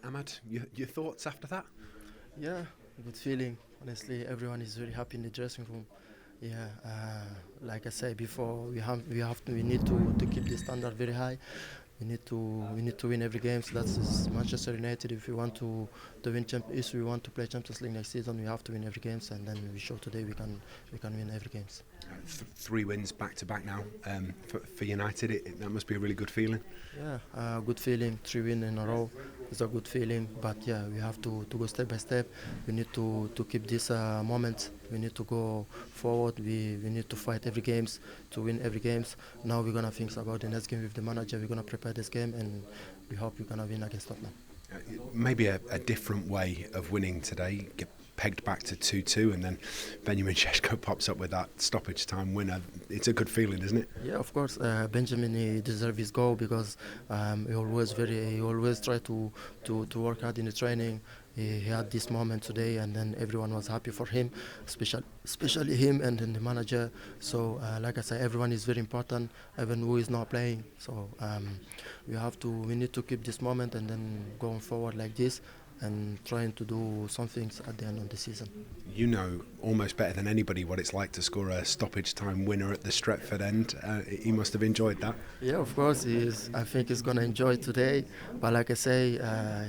Ahmad, your thoughts after that? Yeah, good feeling. Honestly, everyone is very happy in the dressing room. Yeah, like I said before, we need to keep the standard very high. We need to win every game. So that's Manchester United. If we want to win if we want to play Champions League next season, we have to win every games, and then we show today we can win every games. 3 wins back to back now for United. That must be a really good feeling. Yeah, good feeling. 3 wins in a row is a good feeling. But yeah, we have to go step by step. We need to keep this moment. We need to go forward. We need to fight every games to win every games. Now we're gonna think about the next game with the manager. We're gonna prepare this game, and we hope we're gonna win against Tottenham. Maybe a different way of winning today. Get pegged back to 2-2, and then Benjamin Sesko pops up with that stoppage time winner. It's a good feeling, isn't it? Yeah, of course. Benjamin, he deserves his goal because he always try to work hard in the training. He had this moment today, and then everyone was happy for him, especially him and then the manager. So, like I said, everyone is very important, even who is not playing. So, we need to keep this moment and then going forward like this, and trying to do some things at the end of the season. You know almost better than anybody what it's like to score a stoppage time winner at the Stretford end. He must have enjoyed that. Yeah, of course he is. I think he's gonna enjoy today. But like I say,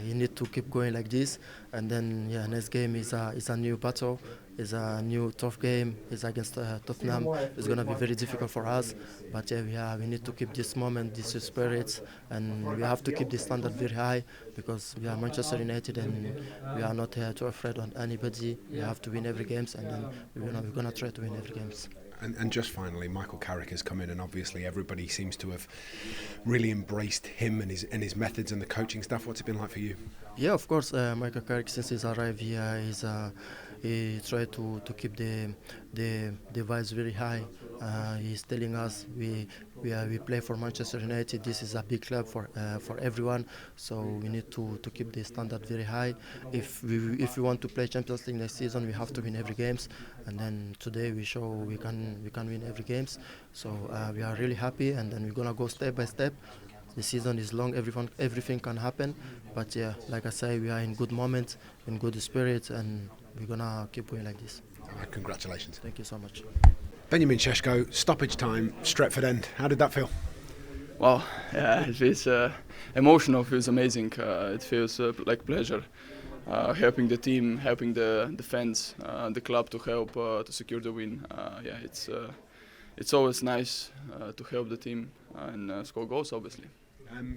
he need to keep going like this. And then next game is a new battle. It's a new tough game. It's against Tottenham. It's gonna be very difficult for us. But we need to keep this moment, this spirit, and we have to keep the standard very high because we are Manchester United and we are not here to afraid on anybody. We have to win every games, and then we're gonna try to win every games. And just finally, Michael Carrick has come in, and obviously everybody seems to have really embraced him and his methods and the coaching staff. What's it been like for you? Yeah, of course, Michael Carrick, since he's arrived here, he tried to keep the vibes very high. He's telling us we play for Manchester United. This is a big club for everyone, so we need to keep the standard very high. If we want to play Champions League next season, we have to win every games. And then today we show we can win every games. So we are really happy, and then we're gonna go step by step. The season is long, everything can happen, but yeah, like I say, we are in good moments, in good spirits, and we're gonna keep going like this. Congratulations. Thank you so much. Benjamin Sesko, stoppage time, Stretford end. How did that feel? Wow, yeah, it feels emotional, it feels amazing. It feels like pleasure. Helping the team, helping the fans, the club to help to secure the win. It's always nice to help the team and score goals, obviously.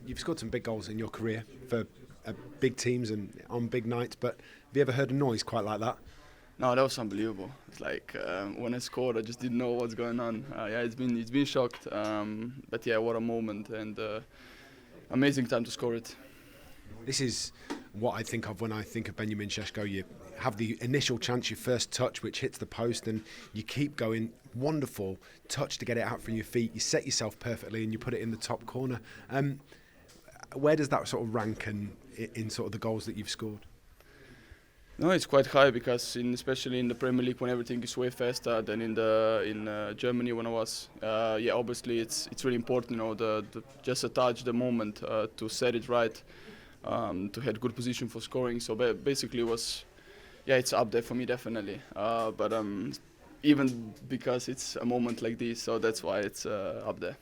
You've scored some big goals in your career for big teams and on big nights, but have you ever heard a noise quite like that? No, that was unbelievable. It's like when I scored, I just didn't know what's going on. It's been shocked, but yeah, what a moment, and amazing time to score it. This is what I think of when I think of Benjamin Sesko. You have the initial chance, your first touch, which hits the post, and you keep going. Wonderful touch to get it out from your feet. You set yourself perfectly, and you put it in the top corner. Where does that sort of rank in sort of the goals that you've scored? No, it's quite high because especially in the Premier League when everything is way faster than in Germany when I was. Obviously it's really important, just a touch, the moment to set it right, to have good position for scoring. So basically it's up there for me definitely. But even because it's a moment like this, so that's why it's up there.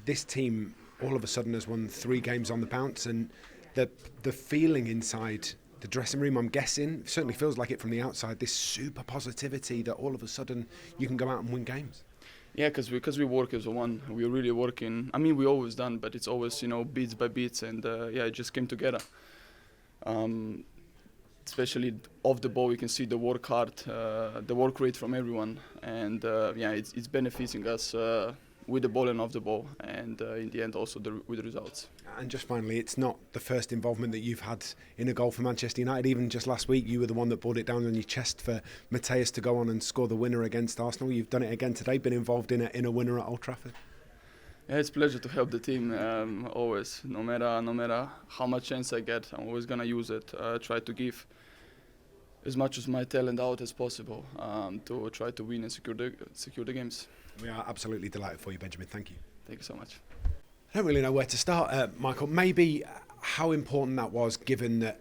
This team all of a sudden has won 3 games on the bounce, and the feeling inside the dressing room, I'm guessing, certainly feels like it from the outside, this super positivity that all of a sudden you can go out and win games. Yeah, because we work as one. We're really working. I mean, we always done, but it's always, beats by beats, and it just came together. Especially off the ball, we can see the work hard, the work rate from everyone, and it's benefiting us with the ball and off the ball, and in the end also with the results. And just finally, it's not the first involvement that you've had in a goal for Manchester United. Even just last week, you were the one that brought it down on your chest for Mateus to go on and score the winner against Arsenal. You've done it again today, been involved in a winner at Old Trafford. Yeah, it's a pleasure to help the team, always. No matter how much chance I get, I'm always going to use it. Try to give as much of my talent out as possible to try to win and secure the games. We are absolutely delighted for you, Benjamin. Thank you. Thank you so much. I don't really know where to start, Michael. Maybe how important that was, given that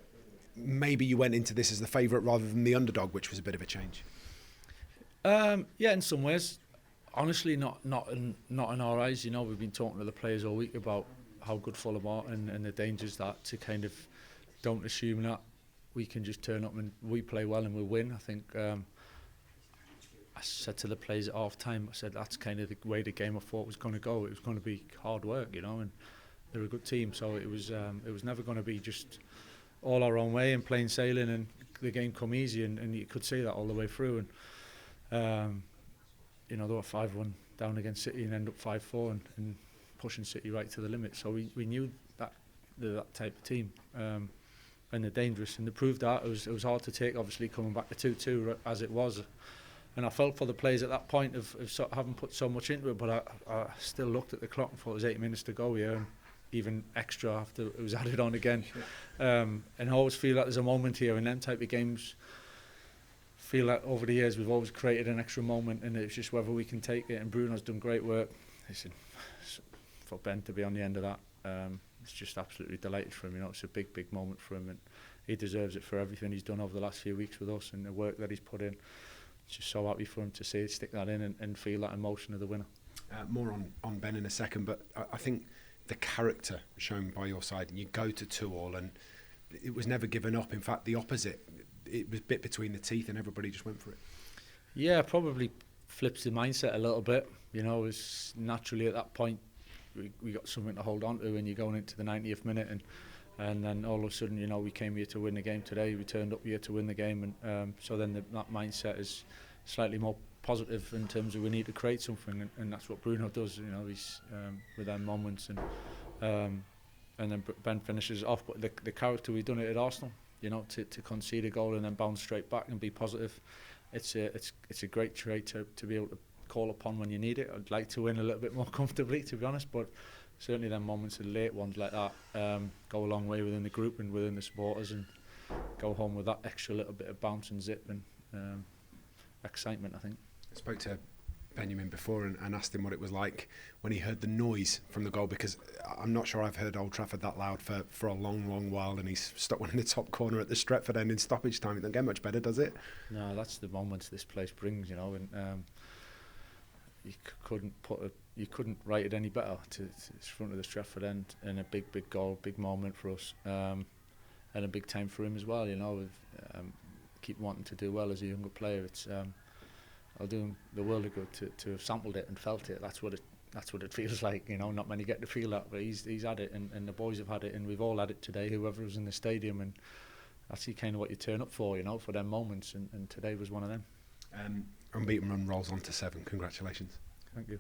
maybe you went into this as the favourite rather than the underdog, which was a bit of a change. Yeah, in some ways. Honestly, not in our eyes. You know, we've been talking to the players all week about how good Fulham are and the dangers that to kind of don't assume that we can just turn up and we play well and we'll win. I think I said to the players at half time, I said that's kind of the way the game I thought was going to go. It was going to be hard work, you know, and they're a good team, so it was never going to be just all our own way and plain sailing and the game come easy, and you could see that all the way through. And you know, they were 5-1 down against City and end up 5-4 and pushing City right to the limit. So we knew that they're that type of team, and they're dangerous, and they proved that. It was hard to take, obviously, coming back to 2-2 as it was. And I felt for the players at that point of sort of having put so much into it, but I still looked at the clock and thought it was 8 minutes to go here, and even extra after it was added on again. And I always feel like there's a moment here in them type of games. Feel like over the years we've always created an extra moment, and it's just whether we can take it. And Bruno's done great work. Listen, for Ben to be on the end of that, it's just absolutely delighted for him. You know, it's a big moment for him, and he deserves it for everything he's done over the last few weeks with us and the work that he's put in. Just so happy for him to see it, stick that in and feel that emotion of the winner. More on Ben in a second, but I think the character shown by your side, and you go to 2-2, and it was never given up. In fact, the opposite. It was bit between the teeth and everybody just went for it. Yeah, probably flips the mindset a little bit. You know, it's naturally at that point we got something to hold on to, and you're going into the 90th minute, and then all of a sudden, you know, we came here to win the game today. We turned up here to win the game, and so then that mindset is slightly more positive in terms of we need to create something, and that's what Bruno does. You know, he's with them moments, and then Ben finishes off. But the character, we've done it at Arsenal. You know, to concede a goal and then bounce straight back and be positive. It's a great trait to be able to call upon when you need it. I'd like to win a little bit more comfortably, to be honest, but certainly them moments, the late ones like that, go a long way within the group and within the supporters, and go home with that extra little bit of bounce and zip and excitement, I think. I spoke to Benjamin before and asked him what it was like when he heard the noise from the goal, because I'm not sure I've heard Old Trafford that loud for a long while, and he's stuck one in the top corner at the Stretford end in stoppage time. It doesn't get much better, does it? No, that's the moments this place brings, you know, and you couldn't write it any better. It's front of the Stretford end, and a big goal, big moment for us, and a big time for him as well. You know, keep wanting to do well as a younger player. It's I'll do him the world of good to have sampled it and felt it. That's what it feels like. You know, not many get to feel that, but he's had it, and the boys have had it, and we've all had it today. Whoever was in the stadium, and that's kind of what you turn up for, you know, for them moments. And today was one of them. Unbeaten run rolls on to 7. Congratulations. Thank you.